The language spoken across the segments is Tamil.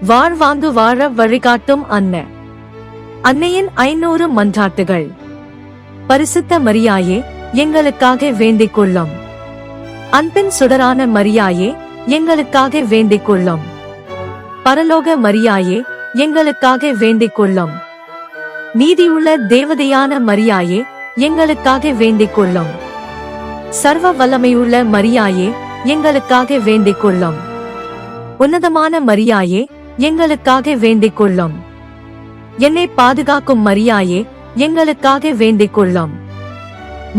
வாழ்வாங்கு வாழ வழிகாட்டும் அன்னை. அன்னையின் 500 மன்றாட்டுகள். பரிசுத்த மரியாயே, எங்களுக்காக வேண்டிக் கொள்ளும். அன்பின் சுடரான மரியாயே, எங்களுக்காக வேண்டிக் கொள்ளும். பரலோக மரியாயே, எங்களுக்காக வேண்டிக் கொள்ளும். நீதியுள்ள தேவதையான மரியாயே, எங்களுக்காக வேண்டிக் கொள்ளும். சர்வ வல்லமையுள்ள மரியாயே, எங்களுக்காக வேண்டிக் கொள்ளும். உன்னதமான மரியாயே, எங்களுக்காக வேண்டிக் கொள்ளும். என்னை பாதுகாக்கும் மரியாயே, எங்களுக்காக வேண்டிக் கொள்ளும்.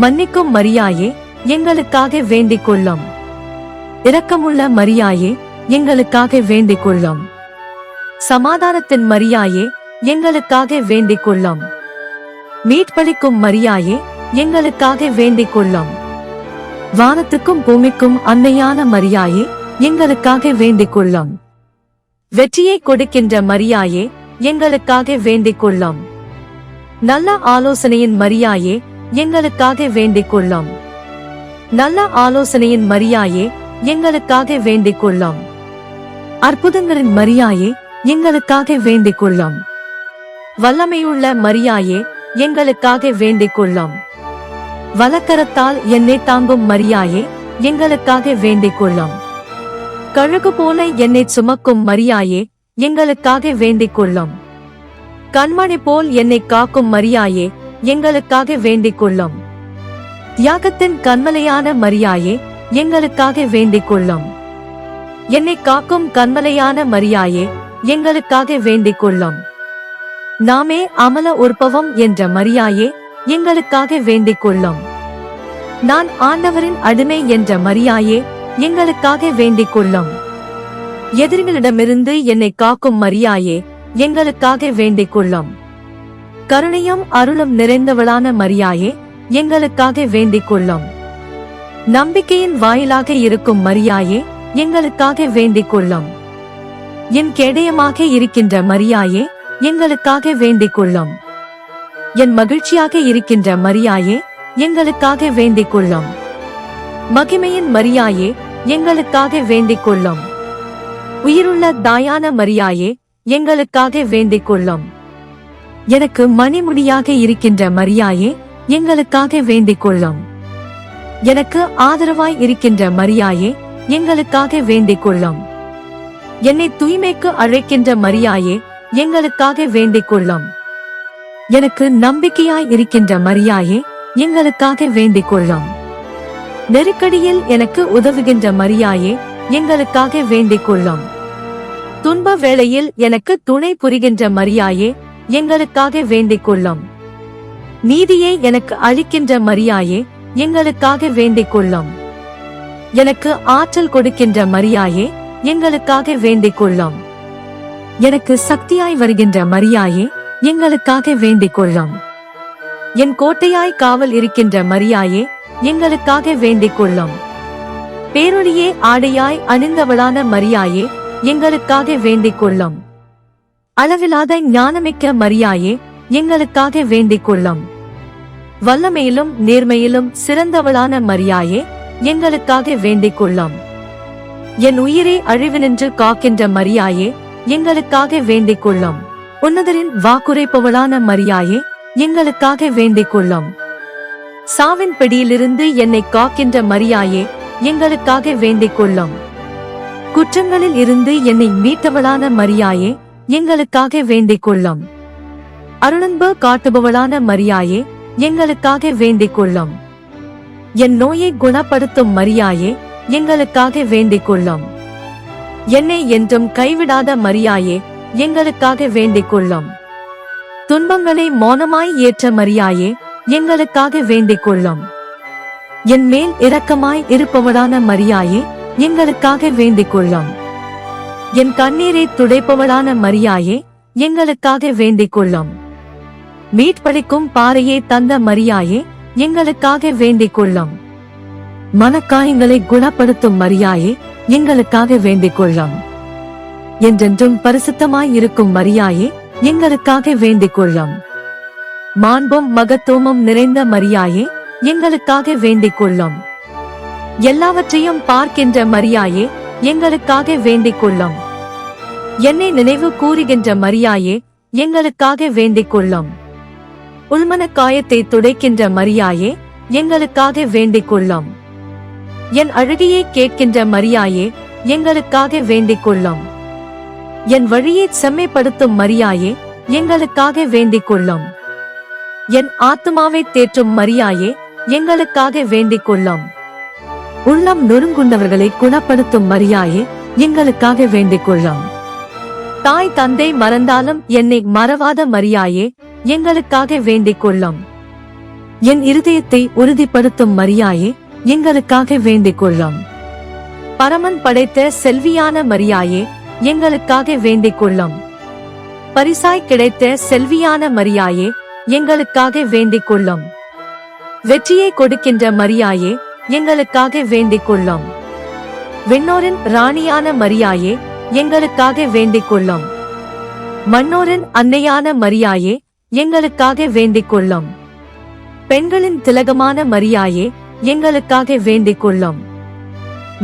மன்னிக்கும் மரியாயே, எங்களுக்காக வேண்டிக் கொள்ளும். இரக்கமுள்ள மரியாயே, எங்களுக்காக வேண்டிக் கொள்ளும். சமாதானத்தின் மரியாயே, எங்களுக்காக வேண்டிக் கொள்ளும். மீட்பளிக்கும் மரியாயே, எங்களுக்காக வேண்டிக் கொள்ளும். வானத்துக்கும் பூமிக்கும் அன்னையான மரியாயே, எங்களுக்காக வேண்டிக் கொள்ளும். வெற்றியை கொடுக்கின்ற மரியாயே, எங்களுக்காக வேண்டிக் கொள்ளும். நல்ல ஆலோசனையின் மரியாயே, எங்களுக்காக வேண்டிக் கொள்ளும். நல்ல ஆலோசனையின் மரியாயே, எங்களுக்காக வேண்டிக் கொள்ளும். அற்புதங்களின் மரியாயே, எங்களுக்காக வேண்டிக் கொள்ளும். வல்லமையுள்ள மரியாயே, எங்களுக்காக வேண்டிக் கொள்ளும். வலக்கரத்தால் என்னை தாங்கும் மரியாயே, எங்களுக்காக வேண்டிக் கொள்ளும். கழுகு போல என்னை சுமக்கும் மரியாயே, எங்களுக்காக வேண்டிக் கொள்ளும். கண்மணி போல் என்னை காக்கும் மரியாயே, எங்களுக்காக வேண்டிக் கொள்ளும். தியாகத்தின் கண்மலையான மரியாயே, எங்களுக்காக வேண்டிக் கொள்ளும். என்னை காக்கும் கண்மலையான மரியாயே, எங்களுக்காக வேண்டிக் கொள்ளும். நாமே அமல உற்பவம் என்ற மரியாயே, எங்களுக்காக வேண்டிக் கொள்ளும். நான் ஆண்டவரின் அடிமை என்ற மரியாயே, எங்களுக்காக வேண்டிக் கொள்ளும். எதிரிகளிடமிருந்து என்னை காக்கும் மரியாயே, எங்களுக்காக வேண்டிக் கொள்ளும். கருணையும் அருளும் நிறைந்தவளான மரியாயே, எங்களுக்காக வேண்டிக் கொள்ளும். நம்பிக்கையின் வாயிலாக இருக்கும் மரியாயே, எங்களுக்காக வேண்டிக் கொள்ளும். என் கேடயமாக இருக்கின்ற மரியாயே, எங்களுக்காக வேண்டிக் கொள்ளும். என் மகிழ்ச்சியாக இருக்கின்ற மரியாயே, எங்களுக்காக வேண்டிக் கொள்ளும். மகிமையின் மரியாயே, எங்களுக்காக வேண்டிக் கொள்ளும். உயிருள்ள தாயான மரியாயே, எங்களுக்காக வேண்டிக் கொள்ளும். எனக்கு மணிமுடியாக இருக்கின்ற மரியாயே, எங்களுக்காக வேண்டிக் கொள்ளும். எனக்கு ஆதரவாய் இருக்கின்ற மரியாயே, எங்களுக்காக வேண்டிக் கொள்ளும். என்னை தூய்மைக்கு அழைக்கின்ற மரியாயே, எங்களுக்காக வேண்டிக் கொள்ளும். எனக்கு நம்பிக்கையாய் இருக்கின்ற மரியாயே, எங்களுக்காக வேண்டிக் கொள்ளும். நெருக்கடியில் எனக்கு உதவுகின்ற மரியாயே, எங்களுக்காக வேண்டிக் கொள்ளும். துன்ப வேளையில் எனக்கு துணை புரிகின்ற மரியாயே, எங்களுக்காக வேண்டிக் கொள்ளும். நீதியை எனக்கு அளிக்கின்ற மரியாயே, எங்களுக்காக வேண்டிக் கொள்ளும். எனக்கு ஆற்றல் கொடுக்கின்ற மரியாயே, எங்களுக்காக வேண்டிக் கொள்ளும். எனக்கு சக்தியாய் வருகின்ற மரியாயே, எங்களுக்காக வேண்டிக் கொள்ளும். என் கோட்டையாய் காவல் இருக்கின்ற மரியாயே, எங்களுக்காக வேண்டிக் கொள்ளும். பேரொளியே ஆடையாய் அணிந்தவளான மரியாயே, எங்களுக்காக வேண்டிக் கொள்ளும். அளவிலாத ஞானமிக்க மரியாயே, எங்களுக்காக வேண்டிக் கொள்ளும். வல்லமையிலும் நேர்மையிலும் சிறந்தவளான மரியாயே, எங்களுக்காக வேண்டிக் கொள்ளும். என் உயிரை அழிவினின்று காக்கின்ற மரியாயே, எங்களுக்காக வேண்டிக் கொள்ளும். உன்னதரின் வாக்குரைப்பவளான மரியாயே, எங்களுக்காக வேண்டிக் கொள்ளும். சாவின் பிடியிலிருந்து என்னை காக்கின்ற மரியாயே, எங்களுக்காக வேண்டிக் கொள்ளும். குற்றங்களில் இருந்து என்னை மீட்டவளான மரியாயே, எங்களுக்காக வேண்டிக் கொள்ளும். அருளன்பு காட்டுபவளான மரியாயே, எங்களுக்காக வேண்டிக் கொள்ளும். என் நோயை குணப்படுத்தும் மரியாயே, எங்களுக்காக வேண்டிக் கொள்ளும். என்னை என்றும் கைவிடாத மரியாயே, எங்களுக்காக வேண்டிக் கொள்ளும். துன்பங்களை மௌனமாய் ஏற்ற மரியாயே, எங்களுக்காக வேண்டிக் கொள்ளும். என் மேல் இரக்கமாய் இருப்பவளான மரியாயே, எங்களுக்காக வேண்டிக் கொள்ளும். என் கண்ணீரை துடைப்பவளான மரியாயே, எங்களுக்காக வேண்டிக் கொள்ளும். மீட்பளிக்கும் பாறையை தந்த மரியாயே, எங்களுக்காக வேண்டிக் கொள்ளும். மனக்காயங்களை குணப்படுத்தும் மரியாயே, எங்களுக்காக வேண்டிக் கொள்ளும். என்றென்றும் பரிசுத்தமாய் இருக்கும் மரியாயே, எங்களுக்காக வேண்டிக் கொள்ளும். மாண்பும் மகத்துவமும் நிறைந்த மரியாயே, எங்களுக்காக வேண்டிக் கொள்ளும். எல்லாவற்றையும் பார்க்கின்ற மரியாயே, எங்களுக்காக வேண்டிக் கொள்ளும். என்னை நினைவு கூறுகின்ற மரியாயே, எங்களுக்காக வேண்டிக் கொள்ளும். உள்மன காயத்தை துடைக்கின்ற மரியாயே, எங்களுக்காக வேண்டிக் கொள்ளும். என் அழுகையை கேட்கின்ற மரியாயே, எங்களுக்காக வேண்டிக் கொள்ளும். என் வழியை செம்மைப்படுத்தும் மரியாயே, எங்களுக்காக வேண்டிக் கொள்ளும். என் ஆத்துமாவை தேற்றும் மரியாயே, எங்களுக்காக வேண்டிக் கொள்ளும். உள்ளம் நொறுங்குண்டவர்களை குணப்படுத்தும் மரியாயே, எங்களுக்காக வேண்டிக் கொள்ளும். தாய் தந்தை மறந்தாலும் என்னை மறவாத மரியாயே, எங்களுக்காக வேண்டிக் கொள்ளும். என் இருதயத்தை உறுதிப்படுத்தும் மரியாயே, எங்களுக்காக வேண்டிக் கொள்ளும். பரமன் படைத்த செல்வியான மரியாயே, எங்களுக்காக வேண்டிக் கொள்ளும். பரிசாய் கிடைத்த செல்வியான மரியாயே, எங்களுக்காக வேண்டிக் கொள்ளும். வெற்றியை கொடுக்கின்ற மரியாயே, எங்களுக்காக வேண்டிக் கொள்ளும். விண்ணோரின் ராணியான மரியாயே, எங்களுக்காக வேண்டிக் கொள்ளும். மன்னோரின் அன்னையான மரியாயே, எங்களுக்காக வேண்டிக் கொள்ளும். பெண்களின் திலகமான மரியாயே, எங்களுக்காக வேண்டிக் கொள்ளும்.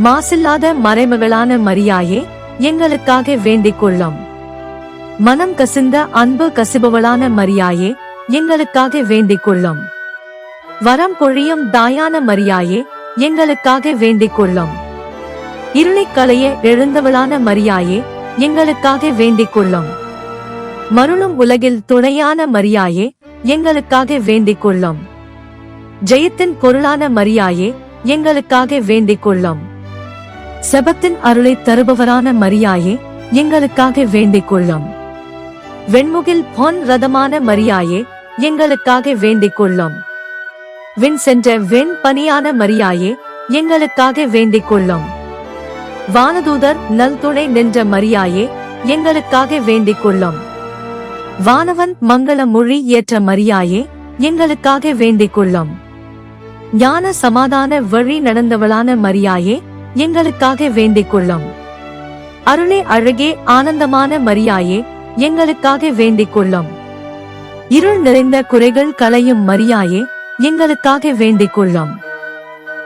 மாசில்லாத மறைமகளான மரியாயே, எங்களுக்காக வேண்டிக் கொள்ளும். மனம் கசிந்த அன்பு கசிபவளான மரியாயே, எங்களுக்காக வேண்டிக் கொள்ளும். வரம் பொழியும் தாயான மரியாயே, எங்களுக்காக வேண்டிக் கொள்ளும். இருளைக் களைய எழுந்தவளான மரியாயே, எங்களுக்காக வேண்டிக் கொள்ளும். மருளும் உலகில் துணையான மரியாயே, எங்களுக்காக வேண்டிக் கொள்ளும். ஜெயத்தின் பொருளான மரியாயே, எங்களுக்காக வேண்டிக் கொள்ளும். செபத்தின் அருளை தருபவரான மரியாயே, எங்களுக்காக வேண்டிக் கொள்ளும். வெண்முகில் பொன் ரதமான மரியாயே, எங்களுக்காக வேண்டிக் கொள்ளும். விண் சென்ற வெண் பனியான மரியாயே, எங்களுக்காக வேண்டிக் கொள்ளும். வானதூதர் நல் துணை நின்ற மரியாயே, எங்களுக்காக வேண்டிக் கொள்ளும். வானவன் மங்கள மொழி ஏற்ற மரியாயே, எங்களுக்காக வேண்டிக் கொள்ளும். ஞான சமாதான வழி நடந்தவளான மரியாயே, எங்களுக்காக வேண்டிக் கொள்ளும். அருளே அழகே ஆனந்தமான மரியாயே, எங்களுக்காக வேண்டிக் கொள்ளும். இருள் நிறைந்த குறைகள் களையும் மரியாயே, எங்களுக்காக வேண்டிக் கொள்ளும்.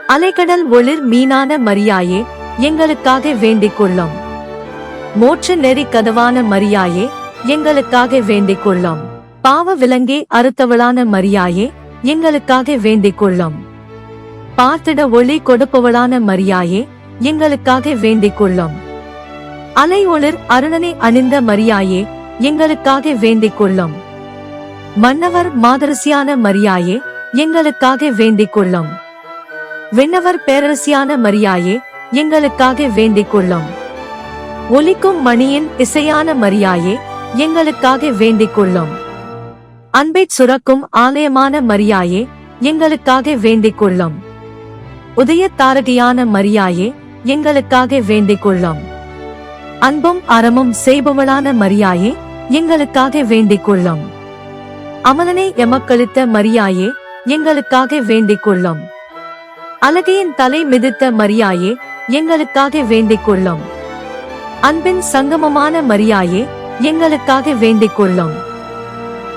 அலைக்கடல் ஒளிர் மீனான மரியாயே, எங்களுக்காக வேண்டிக் கொள்ளும். மோட்ச நெறி கதவான மரியாயே, எங்களுக்காக வேண்டிக் கொள்ளும். பாவ விலங்கே அறுத்தவளான மரியாயே, எங்களுக்காக வேண்டிக் கொள்ளும். பார்த்திட ஒளி கொடுப்பவளான மரியாயே, எங்களுக்காக வேண்டிக் கொள்ளும். அலை ஒளிர் அருணனை அணிந்த மரியாயே, எங்களுக்காக வேண்டிக் கொள்ளும். மன்னவர் மாதரசியான மரியாயே, எங்களுக்காக வேண்டிக் கொள்ளும். விண்ணவர் பேரரசியான மரியாயே, எங்களுக்காக வேண்டிக் கொள்ளும். ஒலிக்கும் மணியின் இசையான மரியாயே, எங்களுக்காக வேண்டிக் கொள்ளும். அன்பை சுரக்கும் ஆலயமான மரியாயே, எங்களுக்காக வேண்டிக் கொள்ளும். உதய தாரகையான மரியாயே, எங்களுக்காக வேண்டிக் கொள்ளும். அன்பும் அறமும் செய்பவளான மரியாயே, எங்களுக்காக வேண்டிக் கொள்ளும். அமலனை எமக்களித்த மரியாயே, எங்களுக்காக வேண்டிக் கொள்ளும். அழகையின் தலை மிதித்த மரியாயே, எங்களுக்காக வேண்டிக் கொள்ளும். அன்பின் சங்கமமான மரியாயே, எங்களுக்காக வேண்டிக் கொள்ளும்.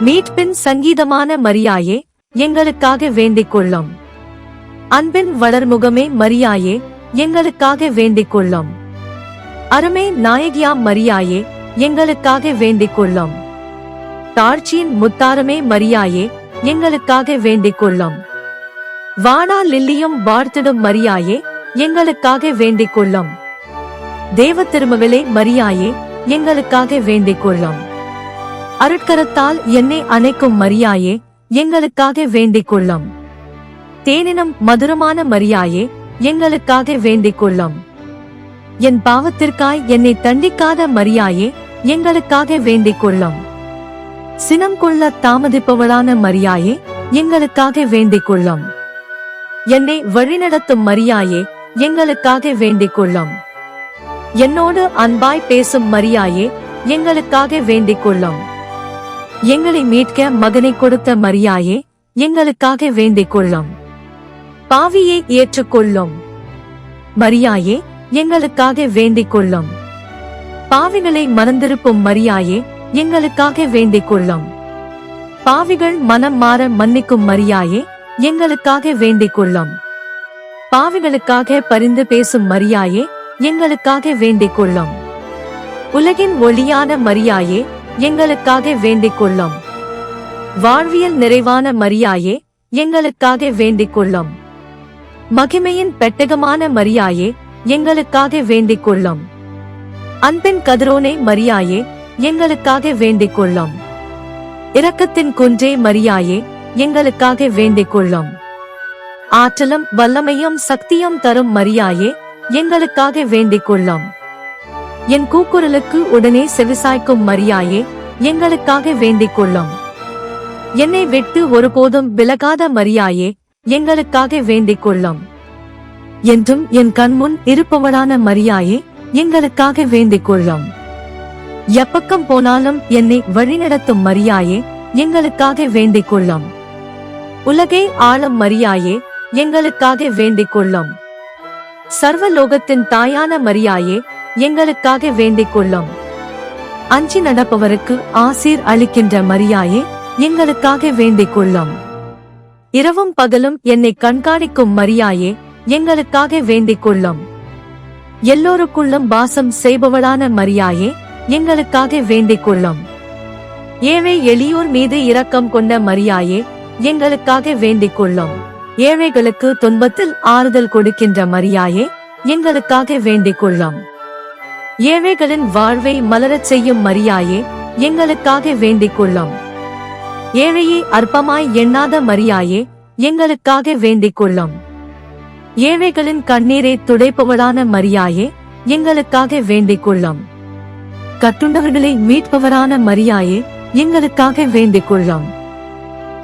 மீட்பின் சங்கீதமான மரியாயே, எங்களுக்காக வேண்டிக் கொள்ளும். அன்பின் வளர்முகமே மரியாயே, எங்களுக்காக வேண்டிக் கொள்ளும். அருமை நாயகியாம் மரியாயே, எங்களுக்காக வேண்டிக் கொள்ளும். தாழ்ச்சியின் முத்தாரமே மரியாயே, எங்களுக்காக வேண்டிக் கொள்ளும். வானா லில்லியும் வாழ்த்திடும் மரியாயே, எங்களுக்காக வேண்டிக் கொள்ளும். தேவ திருமகளே மரியாயே, எங்களுக்காக வேண்டிக் கொள்ளும். அருட்கரத்தால் என்னை அணைக்கும் மரியாயே, எங்களுக்காக வேண்டிக் கொள்ளும். தேனினம் மதுரமான மரியாயே, எங்களுக்காக வேண்டிக் கொள்ளும். என் பாவத்திற்காய் என்னை தண்டிக்காத மரியாயே, எங்களுக்காக வேண்டிக் கொள்ளும். சினம் கொள்ள தாமதிப்பவளான மரியாயே, எங்களுக்காக வேண்டிக் கொள்ளும். என்னை வழிநடத்தும் மரியாயே, எங்களுக்காக வேண்டிக் கொள்ளும். என்னோடு அன்பாய் பேசும் மரியாயே, எங்களுக்காக வேண்டிக் கொள்ளும். எங்களை மீட்க மகனை கொடுத்த மரியாயே, எங்களுக்காக வேண்டிக் கொள்ளும். பாவியை ஏற்றுக்கொள்ளும் மரியாயே, எங்களுக்காக வேண்டிக் கொள்ளும். பாவிகளை மறந்திருப்பும் மரியாயே, எங்களுக்காக வேண்டிக் கொள்ளும். பாவிகள் மனம் மாற மன்னிக்கும் மரியாயே, எங்களுக்காக வேண்டிக் கொள்ளும். பாவிகளுக்காக பரிந்து பேசும் மரியாயே, எங்களுக்காக வேண்டிக் கொள்ளும். உலகின் ஒளியான மரியாயே, எங்களுக்காக வேண்டிக் கொள்ளும். வாழ்வியல் நிறைவான மரியாயே, எங்களுக்காக வேண்டிக் கொள்ளும். மகிமையின் பெட்டகமான மரியாயே, எங்களுக்காக வேண்டிக் கொள்ளும். அன்பின் கதிரோனே மரியாயே, எங்களுக்காக வேண்டிக் கொள்ளும். இரக்கத்தின் குன்றே மரியாயே, எங்களுக்காக வேண்டிக் கொள்ளும். ஆற்றலும் வல்லமையும் சக்தியும் தரும் மரியாயே, எங்களுக்காக வேண்டிக் கொள்ளும். என் கூக்குரலுக்கு உடனே செவிசாய்க்கும் மரியாயே, எங்களுக்காக வேண்டிக் கொள்ளும். என்னை விட்டு ஒருபோதும் விலகாத மரியாயே, எங்களுக்காக வேண்டிக் கொள்ளும். என்றும் என் கண்முன் இருப்பவளான மரியாயே, எங்களுக்காக வேண்டிக் கொள்ளும். எப்பக்கம் போனாலும் என்னை வழிநடத்தும் மரியாயே, எங்களுக்காக வேண்டிக் கொள்ளும். உலகை ஆளும் மரியாயே, எங்களுக்காக வேண்டிக் கொள்ளும். சர்வலோகத்தின் தாயான மரியாயே, எங்களுக்காக வேண்டிக் கொள்ளும். அஞ்சி நடப்பவருக்கு ஆசீர் அளிக்கின்ற மரியாயே, எங்களுக்காக வேண்டிக் கொள்ளும். இரவும் பகலும் என்னை கண்காணிக்கும் மரியாயே, எங்களுக்காக வேண்டிக் கொள்ளும். எல்லோருக்குள்ளும் வாசம் செய்பவளான மரியாயே, எங்களுக்காக வேண்டிக் கொள்ளும். ஏழை எளியோர் மீது இரக்கம் கொண்ட மரியாயே, எங்களுக்காக வேண்டிக் கொள்ளும். ஏழைகளுக்கு துன்பத்தில் ஆறுதல் கொடுக்கின்ற மரியாயே, எங்களுக்காக வேண்டிக் கொள்ளும். ஏழைகளின் வாழ்வை மலரச் செய்யும் மரியாயே, எங்களுக்காக வேண்டிக் கொள்ளும். ஏழையை அற்பமாய் எண்ணாத மரியாயே, எங்களுக்காக வேண்டிக் கொள்ளும். ஏழைகளின் கண்ணீரை துடைப்பவளான மரியாயே, எங்களுக்காக வேண்டிக் கொள்ளும். கட்டுண்டவர்களை மீட்பவரான மரியாயே, எங்களுக்காக வேண்டிக் கொள்ளும்.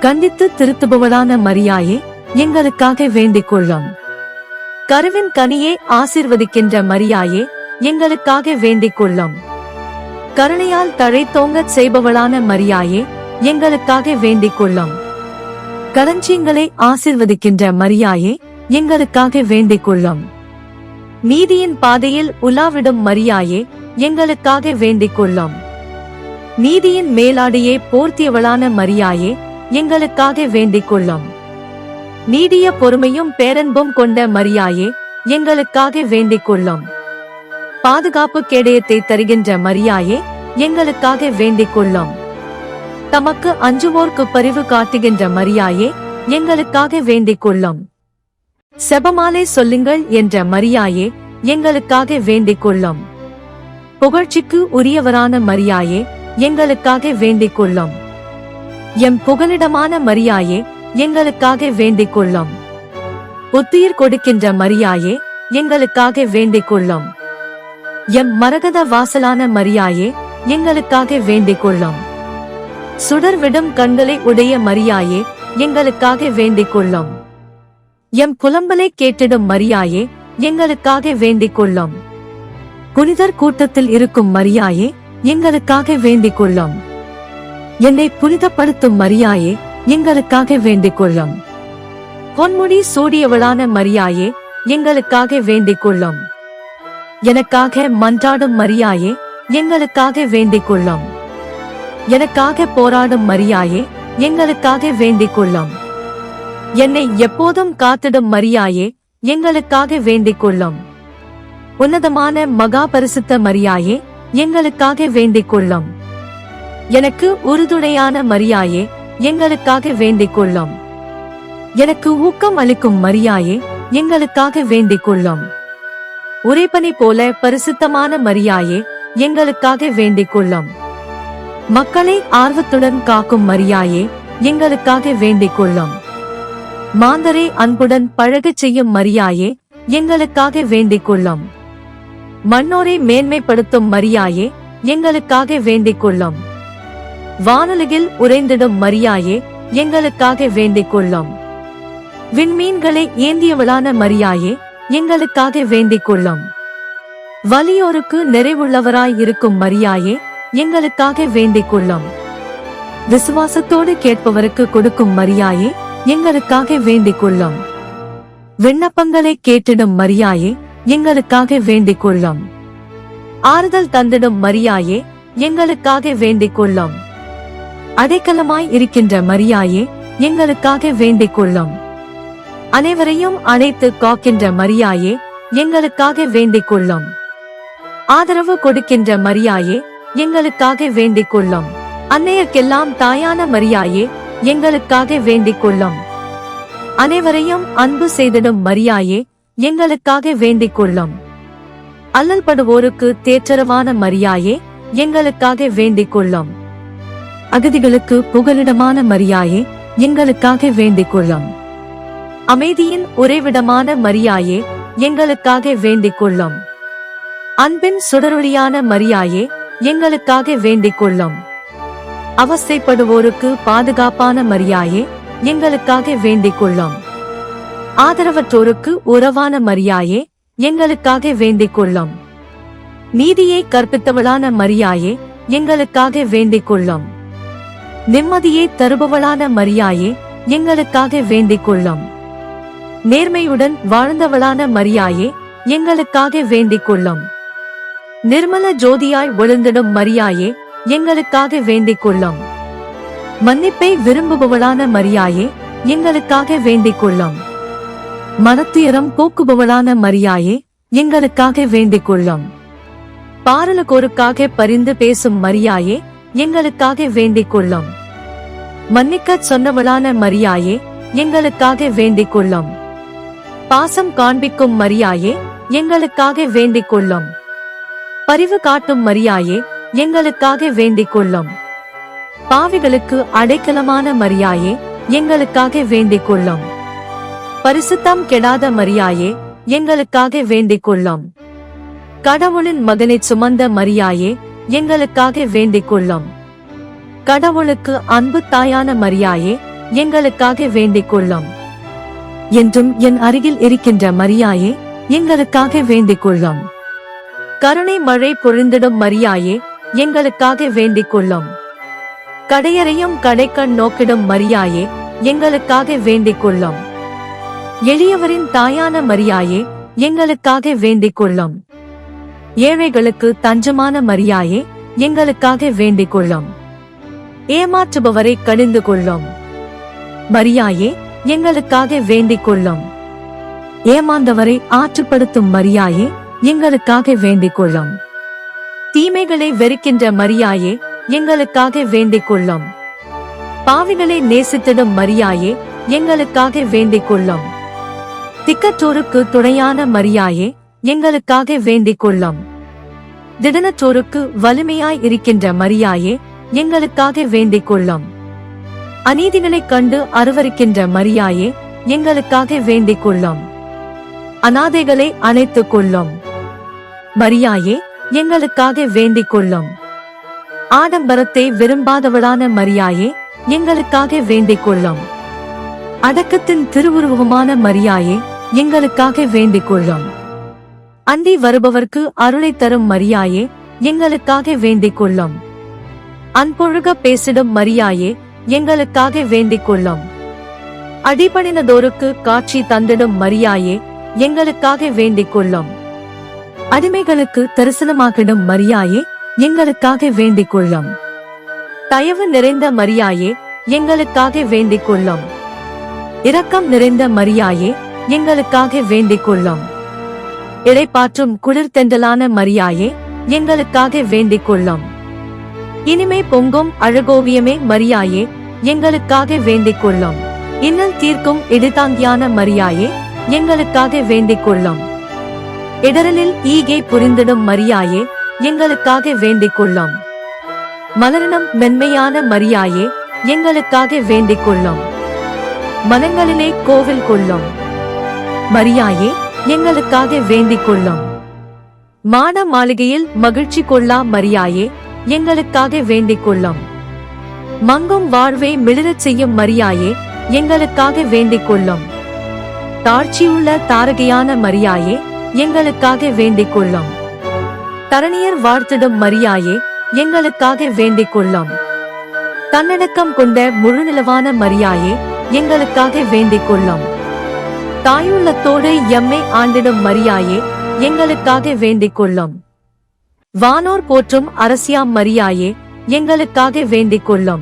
கண்டித்து திருத்துபவளான மரியாயே, எங்களுக்காக வேண்டிக் கொள்ளும். கருவின் கனியை ஆசீர்வதிக்கின்ற மரியாயே, எங்களுக்காக வேண்டிக் கொள்ளும். கருணையால் தழைத்தோங்கச் செய்பவளான மரியாயே, எங்களுக்காக வேண்டிக் கொள்ளும். களஞ்சியங்களை ஆசீர்வதிக்கின்ற மரியாயே, எங்களுக்காக வேண்டிக் கொள்ளும். நீதியின் பாதையில் உலாவிடும் மரியாயே, எங்களுக்காக வேண்டிக் கொள்ளும். நீதியின் மேலாடையை போர்த்தியவளான மரியாயே, எங்களுக்காக வேண்டிக் கொள்ளும். நீடிய பொறுமையும் பேரன்பும் கொண்ட மரியாயே, எங்களுக்காக வேண்டிக் கொள்ளும். பாதுகாப்பு கேடயத்தை தருகின்ற மரியாயே, எங்களுக்காக வேண்டிக் கொள்ளும். தமக்கு அஞ்சுவோர்க்கு பரிவு காட்டுகின்ற மரியாயே, எங்களுக்காக வேண்டிக் கொள்ளும். செபமாலை சொல்லுங்கள் என்ற மரியாயே, எங்களுக்காக வேண்டிக் கொள்ளும். புகழ்ச்சிக்கு உரியவரான மரியாயே, எங்களுக்காக வேண்டிக் கொள்ளும். எம் புகலிடமான மரியாயே, எங்களுக்காக வேண்டிக் கொள்ளும். புத்துயிர் கொடுக்கின்ற மரியாயே, எங்களுக்காக வேண்டிக் கொள்ளும். எம் மரகத வாசலான மரியாயே, எங்களுக்காக வேண்டிக் கொள்ளும். சுடர்விடும் கண்களை உடைய மரியாயே, எங்களுக்காக வேண்டிக் கொள்ளும். எம் புலம்பலை கேட்டிடும் மரியாயே, எங்களுக்காக வேண்டிக் கொள்ளும். புனிதர் கூட்டத்தில் இருக்கும் மரியாயே, எங்களுக்காக வேண்டிக் கொள்ளும். என்னை புனிதப்படுத்தும் மரியாயே, எங்களுக்காக வேண்டிக் கொள்ளும். பொன்முடி சூடியவளான மரியாயே, எங்களுக்காக வேண்டிக் கொள்ளும். எனக்காக மன்றாடும் மரியாயே, எங்களுக்காக வேண்டிக் கொள்ளும். எனக்காக போராடும் மரியாயே, எங்களுக்காக வேண்டிக் கொள்ளும். என்னை எப்போதும் காத்திடும் மரியாயே, எங்களுக்காக வேண்டிக் கொள்ளும். உன்னதமான மகா பரிசுத்த மரியாயே, எங்களுக்காக வேண்டிக் கொள்ளும். எனக்கு உறுதுணையான மரியாயே, எங்களுக்காக வேண்டிக் கொள்ளும். எனக்கு ஊக்கம் அளிக்கும் மரியாயே, எங்களுக்காக வேண்டிக் கொள்ளும். உறைபனி போல பரிசுத்தமான மரியாயே, எங்களுக்காக வேண்டிக் கொள்ளும். மக்களை ஆர்வத்துடன் காக்கும் மரியாயே, எங்களுக்காக வேண்டிக் கொள்ளும். மாந்தரை அன்புடன் பழகச் செய்யும் மரியாயே, எங்களுக்காக வேண்டிக் கொள்ளும். மன்னோரை மேன்மைப்படுத்தும் மரியாயே, எங்களுக்காக வேண்டிக் கொள்ளும். வானொலியில் உறைந்திடும் மரியாயே, எங்களுக்காக வேண்டிக் கொள்ளும். விண்மீன்களை ஏந்தியவளான மரியாயே, எங்களுக்காக வேண்டிக் கொள்ளும். வலியோருக்கு நிறைவுள்ளவராய் இருக்கும் மரியாயே, எங்களுக்காக வேண்டிக் கொள்ளும். விசுவாசத்தோடு கேட்பவருக்கு கொடுக்கும் மரியாயே, எங்களுக்காக வேண்டிக் கொள்ளும். விண்ணப்பங்களை கேட்டிடும் மரியாயே, எங்களுக்காக வேண்டிக் கொள்ளும். ஆறுதல் தந்திடும் மரியாயே, எங்களுக்காக வேண்டிக் கொள்ளும். அடைக்கலமாய் இருக்கின்ற மரியாயே, எங்களுக்காக வேண்டிக் கொள்ளும். அனைவரையும் அணைத்து காக்கின்ற மரியாயே, எங்களுக்காக வேண்டிக் கொள்ளும். ஆதரவு கொடுக்கின்ற மரியாயே, எங்களுக்காக வேண்டிக் கொள்ளும். அன்னையர்க்கெல்லாம் தாயான மரியாயே, எங்களுக்காக வேண்டிக் கொள்ளும். அனைவரையும் அன்பு செய்திடும் மரியாயே, எங்களுக்காக வேண்டிக் கொள்ளும். அல்லல்படுவோருக்கு தேற்றரவான மரியாயே, எங்களுக்காக வேண்டிக் கொள்ளும். அகதிகளுக்கு புகலிடமான மரியாயே, எங்களுக்காக வேண்டிக் கொள்ளும். அமைதியின் உறைவிடமான மரியாயே, எங்களுக்காக வேண்டிக் கொள்ளும். அன்பின் சுடரொளியான மரியாயே, எங்களுக்காக வேண்டிக் கொள்ளும். அவஸ்தைப்படுவோருக்கு பாதுகாப்பான மரியாயே, எங்களுக்காக வேண்டிக் கொள்ளும். ஆதரவற்றோருக்கு உறவான மரியாயே, எங்களுக்காக வேண்டிக் கொள்ளும். நீதியை கற்பித்தவளான மரியாயே, எங்களுக்காக வேண்டிக் கொள்ளும். நிம்மதியை தருபவளான மரியாயே, எங்களுக்காக வேண்டிக் கொள்ளும். நேர்மையுடன் வாழ்ந்தவளான மரியாயே, எங்களுக்காக வேண்டிக் கொள்ளும். நிர்மல ஜோதியாய் ஒளிந்திடும் மரியாயே, எங்களுக்காக வேண்டிக் கொள்ளும். மன்னிப்பை விரும்புபவளான மரியாயே, எங்களுக்காக வேண்டிக் கொள்ளும். மனத்துயரம் போக்குபவளான மரியாயே, எங்களுக்காக வேண்டிக் கொள்ளும். பாரலுக்கோருக்காக பரிந்து பேசும் மரியாயே, எங்களுக்காக வேண்டிக் கொள்ளும். மன்னிக்கச் சொன்னவளான மரியாயே, எங்களுக்காக வேண்டிக் கொள்ளும். பாசம் காண்பிக்கும் மரியாயே, எங்களுக்காக வேண்டிக் கொள்ளும். பரிவு காட்டும் மரியாயே, எங்களுக்காக வேண்டிக் கொள்ளும். பாவிகளுக்கு அடைக்கலமான மரியாயே, எங்களுக்காக வேண்டிக் கொள்ளும். பரிசுத்தம் கெடாத மரியாயே, எங்களுக்காக வேண்டிக் கொள்ளும். கடவுளின் மகனை சுமந்த மரியாயே, எங்களுக்காக வேண்டிக் கொள்ளும். கடவுளுக்கு அன்பு தாயான மரியாயே, எங்களுக்காக வேண்டிக் கொள்ளும். என்றும் என் அருகில் இருக்கின்ற மரியாயே, எங்களுக்காக வேண்டிக் கொள்ளும். கருணை மழை பொழிந்திடும் மரியாயே, எங்களுக்காக வேண்டிக் கொள்ளும். கடையறையும் கடைக்கண் நோக்கிடும் மரியாயே, எங்களுக்காக வேண்டிக் கொள்ளும். எளியவரின் தாயான மரியாயே, எங்களுக்காக வேண்டிக் கொள்ளும். ஏழைகளுக்கு தஞ்சமான மரியாயே, எங்களுக்காக வேண்டிக் கொள்ளும். ஏமாற்றுபவரை கடிந்து கொள்ளும் மரியாயே, எங்களுக்காக வேண்டிக் கொள்ளும். ஏமாந்தவரை ஆற்றுப்படுத்தும் மரியாயே, எங்களுக்காக வேண்டிக் கொள்ளும். தீமைகளை வெறுக்கின்ற மரியாயே, எங்களுக்காக வேண்டிக் கொள்ளும். பாவிகளை நேசித்திடும் மரியாயே, எங்களுக்காக வேண்டிக் கொள்ளும். திக்கற்றோருக்கு துணையான மரியாயே, எங்களுக்காக வேண்டிக் கொள்ளும். திடனற்றோருக்கு வலிமையாய் இருக்கின்ற மரியாயே, எங்களுக்காக வேண்டிக் கொள்ளும். அநீதிகளைக் கண்டு அருவருக்கின்ற மரியாயே, எங்களுக்காக வேண்டிக் கொள்ளும். அநாதைகளை அணைத்துக் கொள்ளும் மரியாயே, எங்களுக்காக வேண்டிக் கொள்ளும். ஆடம்பரத்தை விரும்பாதவளான மரியாயே, எங்களுக்காக வேண்டிக் கொள்ளும். அடக்கத்தின் திருவுருவமான மரியாயே, எங்களுக்காக வேண்டிக் கொள்ளும். அண்டி வருபவர்க்கு அருளை தரும் மரியாயே, எங்களுக்காக வேண்டிக் கொள்ளும். அன்பொழுக பேசிடும் மரியாயே, எங்களுக்காக வேண்டிக் கொள்ளும். அடிபணினதோருக்கு காட்சி தந்திடும் மரியாயே, எங்களுக்காக வேண்டிக் கொள்ளும். அடிமைகளுக்கு தரிசனமாகிடும் மரியாயே, எங்களுக்காக வேண்டிக் கொள்ளும். தயவு நிறைந்த மரியாயே, எங்களுக்காக வேண்டிக் கொள்ளும். இரக்கம் நிறைந்த மரியாயே, எங்களுக்காக வேண்டிக் கொள்ளும். இளைப்பாற்றும் குளிர்தென்றலான மரியாயே, எங்களுக்காக வேண்டிக் கொள்ளும். இனிமை பொங்கும் அழகோவியமே மரியாயே, எங்களுக்காக வேண்டிக் கொள்ளும். இன்னல் தீர்க்கும் இடுதாங்கியான மரியாயே, எங்களுக்காக வேண்டிக் கொள்ளும். இடரலில் ஈகை புரிந்திடும் மரியாயே, எங்களுக்காக வேண்டிக் கொள்ளும். மலரினம் மென்மையான மரியாயே, எங்களுக்காக வேண்டிக் கொள்ளும். மனங்களிலே கோவில் கொள்ளும் மரியாயே, எங்களுக்காக வேண்டிக் கொள்ளும். மான மாளிகையில் மகிழ்ச்சி கொள்ளா மரியாயே, எங்களுக்காக வேண்டிக் கொள்ளும். மங்கும் வாழ்வை மிளிரச் செய்யும் மரியாயே, எங்களுக்காக வேண்டிக் கொள்ளும். தாழ்ச்சியுள்ள தாரகையான மரியாயே, எங்களுக்காக வேண்டிக் கொள்ளும். தரணியர் வாழ்த்திடும் மரியாயே, எங்களுக்காக வேண்டிக் கொள்ளும். தன்னடக்கம் கொண்ட முழுநிலவான மரியாயே, எங்களுக்காக வேண்டிக் கொள்ளும். தாயுள்ளத்தோடு எம்மை ஆண்டிடும் மரியாயே, எங்களுக்காக வேண்டிக் கொள்ளும். வானோர் போற்றும் அரசியாம் மரியாயே, எங்களுக்காக வேண்டிக் கொள்ளும்.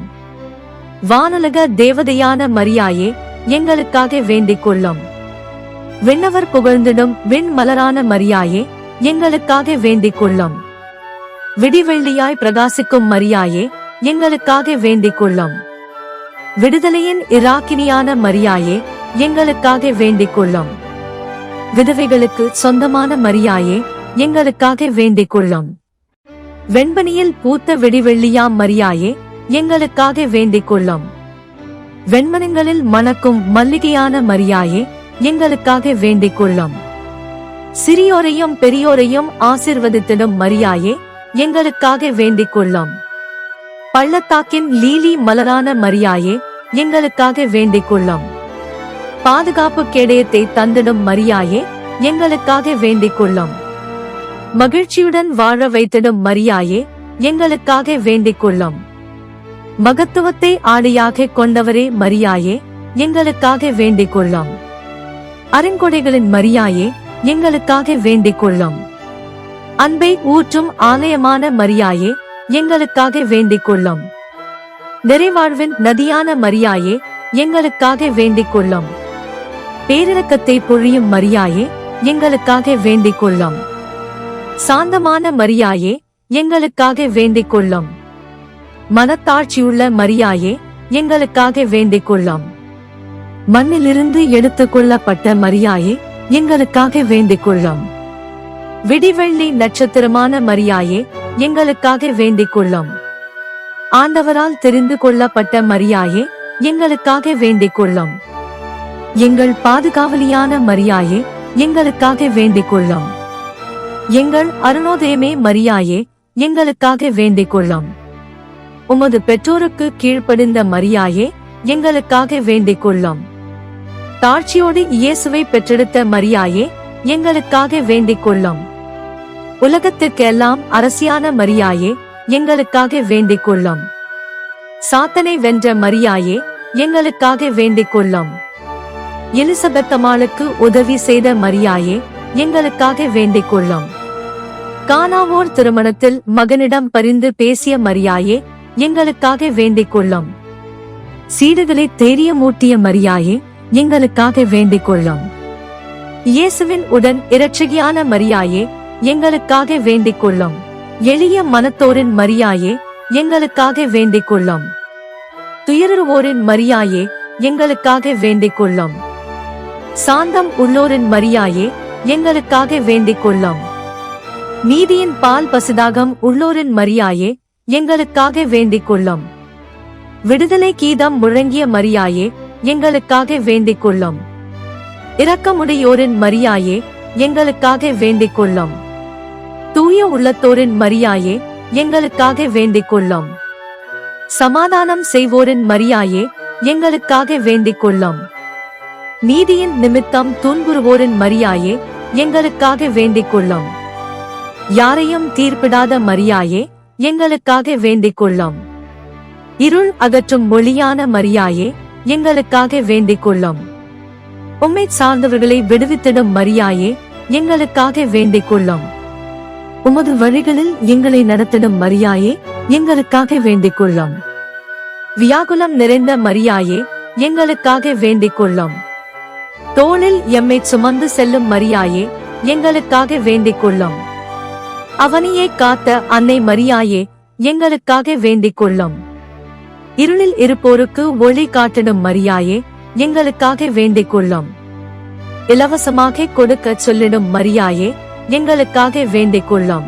வானுலக தேவதையான மரியாயே, எங்களுக்காக வேண்டிக் கொள்ளும். விண்ணவர் புகழ்ந்திடும் விண் மலரான மரியாயே, எங்களுக்காக வேண்டிக் கொள்ளும். விடிவெள்ளியாய் பிரகாசிக்கும் மரியாயே, எங்களுக்காக வேண்டிக் கொள்ளும். விடுதலையின் இராக்கினியான மரியாயே, எங்களுக்காக வேண்டிக் கொள்ளும். விதவைகளுக்கு சொந்தமான மரியாயே, எங்களுக்காக வேண்டிக் கொள்ளும். வெண்பனியில் பூத்த விடிவெள்ளியாம் மரியாயே, எங்களுக்காக வேண்டிக் கொள்ளும். வெண்மனங்களில் மணக்கும் மல்லிகையான மரியாயே, எங்களுக்காக வேண்டிக் கொள்ளும். சிறியோரையும் பெரியோரையும் ஆசீர்வதித்திடும் மரியாயே, எங்களுக்காக வேண்டிக் கொள்ளும். பள்ளத்தாக்கின் லீலி மலரான மரியாயே, எங்களுக்காக வேண்டிக் கொள்ளும். பாதுகாப்பு கேடயத்தை தந்திடும் மரியாயே, எங்களுக்காக வேண்டிக் கொள்ளும். மகிழ்ச்சியுடன் வாழ வைத்திடும் மரியாயே, எங்களுக்காக வேண்டிக் கொள்ளும். மகத்துவத்தை ஆடையாக கொண்டவரே மரியாயே, எங்களுக்காக வேண்டிக் கொள்ளும். அருங்கொடைகளின் மரியாயே, எங்களுக்காக வேண்டிக் கொள்ளும். அன்பை ஊற்றும் ஆலயமான மரியாயே, எங்களுக்காக வேண்டிக் கொள்ளும். நிறைவாழ்வின் நதியான மரியாயே, எங்களுக்காக வேண்டிக் கொள்ளும். பேரிரக்கத்தை பொழியும் மரியாயே, எங்களுக்காக வேண்டிக் கொள்ளும். சாந்தமான மரியாயே, எங்களுக்காக வேண்டிக் கொள்ளும். மனத்தாட்சியுள்ள மரியாயே, எங்களுக்காக வேண்டிக் கொள்ளும். மண்ணிலிருந்து எடுத்துக் கொள்ளப்பட்ட மரியாயே, எங்களுக்காக வேண்டிக் கொள்ளும். விடிவெள்ளி நட்சத்திரமான மரியாயே, எங்களுக்காக வேண்டிக் கொள்ளும். ஆண்டவரால் தெரிந்து கொள்ளப்பட்ட மரியாயே, எங்களுக்காக வேண்டிக் கொள்ளும். எங்கள் பாதுகாவலியான மரியாயே, எங்களுக்காக வேண்டிக் கொள்ளும். எங்கள் அருணோதயமே மரியாயே, எங்களுக்காக வேண்டிக் கொள்ளும். உமது பெற்றோருக்கு கீழ்ப்படிந்த மரியாயே, எங்களுக்காக வேண்டிக் கொள்ளும். தாழ்ச்சியோடு இயேசுவை பெற்றெடுத்த மரியாயே, எங்களுக்காக வேண்டிக் கொள்ளும். உலகத்திற்கெல்லாம் அரசியான மரியாயே, எங்களுக்காக வேண்டிக் கொள்ளும். சாத்தனை வென்ற மரியாயே, எங்களுக்காக வேண்டிக் கொள்ளும். எலிசபெத்தம்மாளுக்கு உதவி செய்த மரியாயே, எங்களுக்காக வேண்டிக் கொள்ளும். கானாவோர் திருமணத்தில் மகனிடம் பரிந்து பேசிய மரியாயே, எங்களுக்காக வேண்டிக் கொள்ளும். சீடுகளை தைரியமூட்டிய மரியாயே, எங்களுக்காக வேண்டிக் கொள்ளும். இயேசுவின் உடன் இரட்சகியான மரியாயே, எங்களுக்காக வேண்டிக் கொள்ளும். எளிய மனத்தோரின் மரியாயே, எங்களுக்காக வேண்டிக் கொள்ளும். துயருவோரின் மரியாயே, எங்களுக்காக வேண்டிக் கொள்ளும். சாந்தம் உள்ளோரின் மரியாயே, எங்களுக்காக வேண்டிக் கொள்ளும். நீதியின் பால் பசிதாகம் உள்ளோரின் மரியாயே, எங்களுக்காக வேண்டிக் கொள்ளும். விடுதலை கீதம் முழங்கிய மரியாயே, எங்களுக்காக வேண்டிக் கொள்ளும். இரக்கமுடையோரின் மரியாயே, எங்களுக்காக வேண்டிக் கொள்ளும். தூய உள்ளத்தோரின் மரியாயே, எங்களுக்காக வேண்டிக் கொள்ளும். சமாதானம் செய்வோரின் மரியாயே, எங்களுக்காக வேண்டிக் கொள்ளும். நீதியின் நிமித்தம் துன்புறுவோரின் மரியாயே, எங்களுக்காக வேண்டிக் கொள்ளும். யாரையும் தீர்ப்பிடாத மரியாயே, எங்களுக்காக வேண்டிக் கொள்ளும். இருள் அகற்றும் ஒளியான மரியாயே, எங்களுக்காக வேண்டிக் கொள்ளும். உம்மை சார்ந்தவர்களை விடுவித்திடும் மரியாயே, எங்களுக்காக வேண்டிக் கொள்ளும். உமது வழிகளில் எங்களை நடத்திடும் மரியாயே, எங்களுக்காக வேண்டிக் கொள்ளும். வியாகுலம் நிறைந்த மரியாயே, எங்களுக்காக வேண்டிக் கொள்ளும். தோளில் எம்மை சுமந்து செல்லும் மரியாயே, எங்களுக்காக வேண்டிக் கொள்ளும். அவனியை காத்த அன்னை மரியாயே, எங்களுக்காக வேண்டிக் கொள்ளும். இருளில் இருப்போருக்கு ஒளி காட்டிடும் மரியாயே, எங்களுக்காக வேண்டிக் கொள்ளும். இலவசமாக கொடுக்க சொல்லிடும் மரியாயே, எங்களுக்காக வேண்டிக் கொள்ளும்.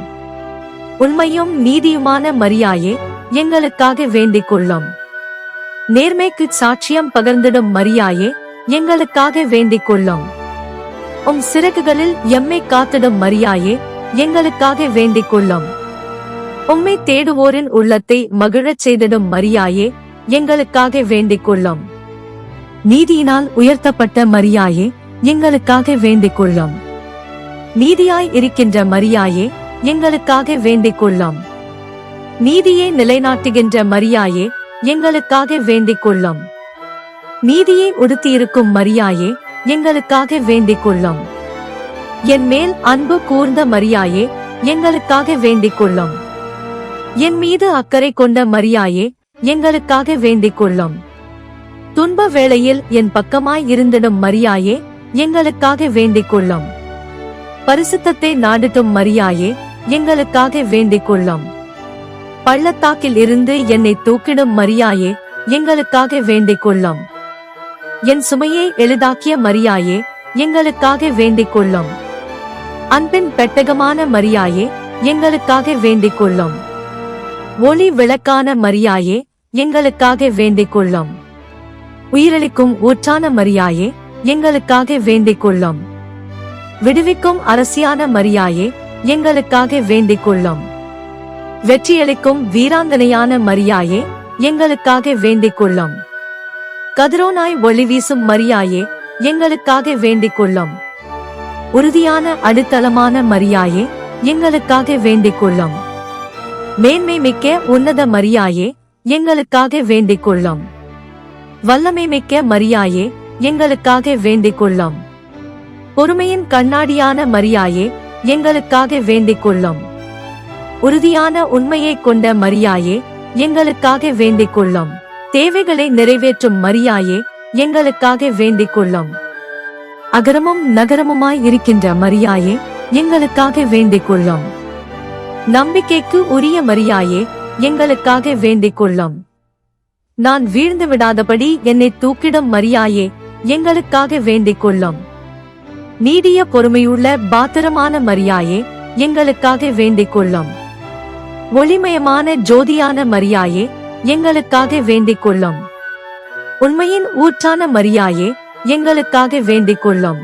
உண்மையும் நீதியுமான மரியாயே, எங்களுக்காக வேண்டிக் கொள்ளும். நேர்மைக்கு சாட்சியம் பகர்ந்திடும் மரியாயே, எங்களுக்காக வேண்டிக் கொள்ளும். உம் சிறகுகளில் எம்மை காத்திடும் மரியாயே, எங்களுக்காக வேண்டிக் கொள்ளும். உம்மை தேடுவோரின் உள்ளத்தை மகிழச் செய்திடும் மரியாயே, எங்களுக்காக வேண்டிக் கொள்ளும். நீதியினால் உயர்த்தப்பட்ட மரியாயே, எங்களுக்காக வேண்டிக் கொள்ளும். நீதியாய் இருக்கின்ற மரியாயே, எங்களுக்காக வேண்டிக் கொள்ளும். நீதியை நிலைநாட்டுகின்ற மரியாயே, எங்களுக்காக வேண்டிக் கொள்ளும். நீதியை உடுத்தியிருக்கும் மரியாயே, எங்களுக்காக வேண்டிக் கொள்ளும். என் மேல் அன்பு கூர்ந்த மரியாயே, எங்களுக்காக வேண்டிக் கொள்ளும். என் மீது அக்கறை கொண்ட மரியாயே, எங்களுக்காக வேண்டிக் கொள்ளும். துன்ப வேளையில் என் பக்கமாய் இருந்திடும் மரியாயே, எங்களுக்காக வேண்டிக் கொள்ளும். பரிசுத்தத்தை நாடட்டும் மரியாயே, எங்களுக்காக வேண்டிக் கொள்ளும். பள்ளத்தாக்கில் இருந்து என்னை தூக்கிடும் மரியாயே, எங்களுக்காக வேண்டிக் கொள்ளும். என் சுமையை எளிதாக்கிய மரியாயே, எங்களுக்காக வேண்டிக் கொள்ளும். அன்பின் பெட்டகமான மரியாயே, எங்களுக்காக வேண்டிக் கொள்ளும். ஒளி விளக்கான மரியாயே, எங்களுக்காக வேண்டிக் கொள்ளும். உயிரளிக்கும் ஊற்றான மரியாயே, எங்களுக்காக வேண்டிக் கொள்ளும். விடுவிக்கும் அரசியான மரியாயே, எங்களுக்காக வேண்டிக் கொள்ளும். வெற்றியளிக்கும் வீராங்கனையான மரியாயே, எங்களுக்காக வேண்டிக் கொள்ளும். கதிரோனாய் ஒளி வீசும் மரியாயே, எங்களுக்காக வேண்டிக் கொள்ளும். உறுதியான அடித்தளமான மரியாயே, எங்களுக்காக வேண்டிக் கொள்ளும். மேன்மை மிக்க உன்னத மரியாயே, எங்களுக்காக வேண்டிக் கொள்ளும். வல்லமை மிக்க மரியாயே, எங்களுக்காக வேண்டிக் கொள்ளும். பொறுமையின் கண்ணாடியான மரியாயே, எங்களுக்காக வேண்டிக் கொள்ளும். உறுதியான உண்மையை கொண்ட மரியாயே, எங்களுக்காக வேண்டிக் கொள்ளும். தேவைகளை நிறைவேற்றும் மரியாயே, எங்களுக்காக வேண்டிக் கொள்ளும். அகரமும் நகரமுமாய் இருக்கின்ற மரியாயே, எங்களுக்காக வேண்டிக் கொள்ளும். நம்பிக்கைக்கு உரிய மரியாயே, எங்களுக்காக வேண்டிக் கொள்ளும். நான் வீழ்ந்து விடாதபடி என்னை தூக்கிடும் மரியாயே, எங்களுக்காக வேண்டிக் கொள்ளும். நீடிய பொறுமையுள்ள பாத்திரமான மரியாயே, எங்களுக்காக வேண்டிக் கொள்ளும். ஒளிமயமான ஜோதியான மரியாயே, எங்களுக்காக வேண்டிக் கொள்ளும். உண்மையின் ஊற்றான மரியாயே, எங்களுக்காக வேண்டிக் கொள்ளும்.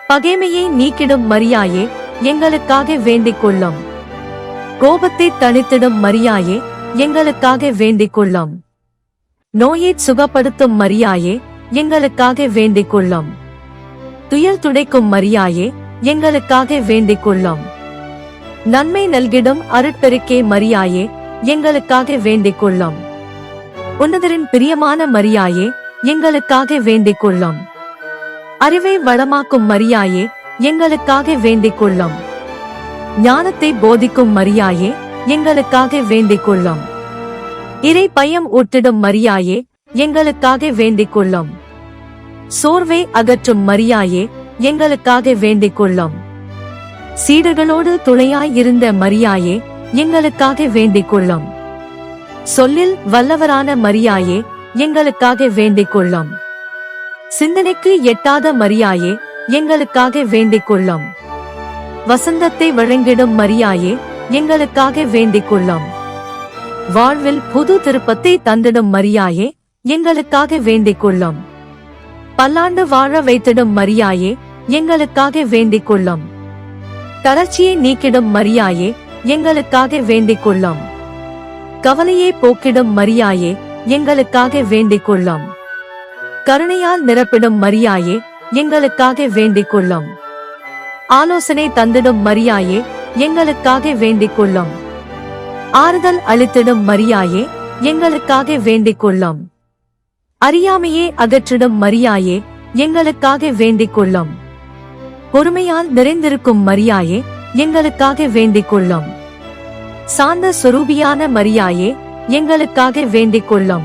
பகைமையை நீக்கிடும் மரியாயே, எங்களுக்காக வேண்டிக் கொள்ளும். கோபத்தை தணித்திடும் மரியாயே, எங்களுக்காக வேண்டிக் கொள்ளும். நோயை சுகப்படுத்தும் மரியாயே, எங்களுக்காக வேண்டிக் கொள்ளும். துயர் துடைக்கும் மரியாயே, எங்களுக்காக வேண்டிக் கொள்ளும். நன்மை நல்கிடும் அருட்பெருக்கே மரியாயே, எங்களுக்காக வேண்டிக் கொள்ளும். உன்னதரின் பிரியமான மரியாயே, எங்களுக்காக வேண்டிக் கொள்ளும். அறிவை வளமாக்கும் மரியாயே, எங்களுக்காக வேண்டிக் கொள்ளும். ஞானத்தை போதிக்கும் மரியாயே, எங்களுக்காக வேண்டிக் கொள்ளும். இறை பயம் ஊட்டிடும் மரியாயே, எங்களுக்காக வேண்டிக் கொள்ளும். சோர்வை அகற்றும் மரியாயே, எங்களுக்காக வேண்டிக் கொள்ளும். சீடர்களோடு துணையாய் இருந்த மரியாயே, எங்களுக்காக வேண்டிக் கொள்ளும். சொல்லில் வல்லவரான மரியாயே, எங்களுக்காக வேண்டிக் கொள்ளும். சிந்தனைக்கு எட்டாத மரியாயே, எங்களுக்காக வேண்டிக் கொள்ளும். வசந்தத்தை வழங்கிடும் மரியாயே, எங்களுக்காக வேண்டிக் கொள்ளும். வாழ்வில் புது திருப்பத்தை தந்திடும் மரியாயே, எங்களுக்காக வேண்டிக் கொள்ளும். பல்லாண்டு வாழ வைத்திடும் மரியாயே, எங்களுக்காக வேண்டிக் கொள்ளும். தளர்ச்சியை நீக்கிடும் மரியாயே, எங்களுக்காக வேண்டிக் கொள்ளும். கவலையை போக்கிடும் மரியாயே, எங்களுக்காக வேண்டிக் கொள்ளும். கருணையால் நிரப்பிடும் மரியாயே, எங்களுக்காக வேண்டிக் கொள்ளும். ஆலோசனை தந்திடும் மரியாயே, எங்களுக்காக வேண்டிக் கொள்ளும். ஆறுதல் அளித்திடும் மரியாயே, எங்களுக்காக வேண்டிக் கொள்ளும். அறியாமையே அகற்றிடும் மரியாயே, எங்களுக்காக வேண்டிக் கொள்ளும். பொறுமையால் நிறைந்திருக்கும் மரியாயே, எங்களுக்காக வேண்டிக் கொள்ளும். சாந்த சொரூபியான மரியாயே, எங்களுக்காக வேண்டிக் கொள்ளும்.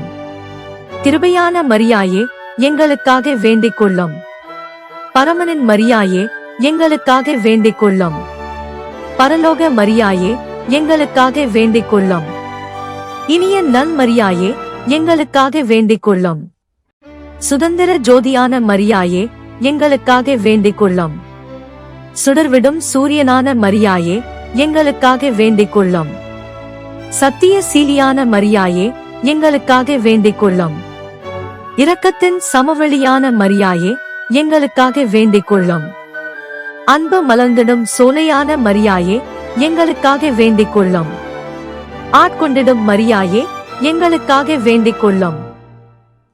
கிருபையான மரியாயே, எங்களுக்காக வேண்டிக் கொள்ளும். பரமனின் மரியாயே, எங்களுக்காக வேண்டிக் கொள்ளும். பரலோக மரியாயே, எங்களுக்காக வேண்டிக் கொள்ளும். இனிய நல் மரியாயே, எங்களுக்காக வேண்டிக் கொள்ளும். சுதந்திர ஜோதியான மரியாயே, எங்களுக்காக வேண்டிக் கொள்ளும். சுடர்விடும் சூரியனான மரியாயே, எங்களுக்காக வேண்டிக் கொள்ளும். சத்திய சீலியான மரியாயே, எங்களுக்காக வேண்டிக் கொள்ளும். இரக்கத்தின் சமவெளியான மரியாயே, எங்களுக்காக வேண்டிக் கொள்ளும். அன்பு மலர்ந்திடும் சோலையான மரியாயே, எங்களுக்காக வேண்டிக் கொள்ளும். ஆட்கொண்டிடும் மரியாயே, எங்களுக்காக வேண்டிக் கொள்ளும்.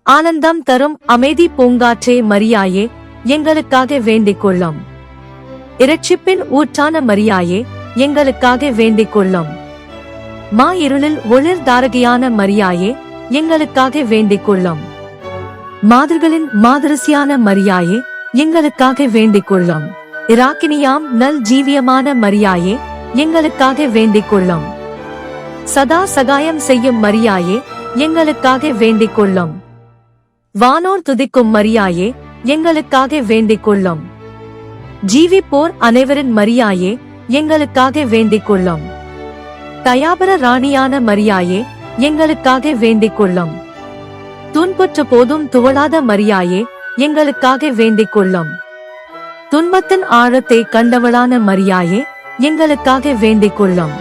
ஆனந்தம் தரும் அமைதி பூங்காற்றே மரியாயே, எங்களுக்காக வேண்டிக் கொள்ளும். இரட்சிப்பின் ஊற்றான மரியாயே, எங்களுக்காக வேண்டிக் கொள்ளும். மா இருளில் ஒளிர் தாரகையான மரியாயே, எங்களுக்காக வேண்டிக் கொள்ளும். மாதர்களின் மாதரசியான மரியாயே, எங்களுக்காக வேண்டிக் கொள்ளும். இராக்கினியாம் நல் ஜீவியமான மரியாயே, எங்களுக்காக வேண்டிக் கொள்ளும். சதா சகாயம் செய்யும் மரியாயே, எங்களுக்காக வேண்டிக் கொள்ளும். வானோர் துதிக்கும் மரியாயே, எங்களுக்காக வேண்டிக் கொள்ளும். ஜீவிப்போர் அனைவரின் மரியாயே, எங்களுக்காக வேண்டிக் கொள்ளும். தயாபர ராணியான மரியாயே, எங்களுக்காக வேண்டிக் கொள்ளும். துன்புற்ற போதும் துவளாத மரியாயே, எங்களுக்காக வேண்டிக் கொள்ளும். துன்பத்தின் ஆழத்தை கண்டவளான மரியாயே, எங்களுக்காக வேண்டிக் கொள்ளும்.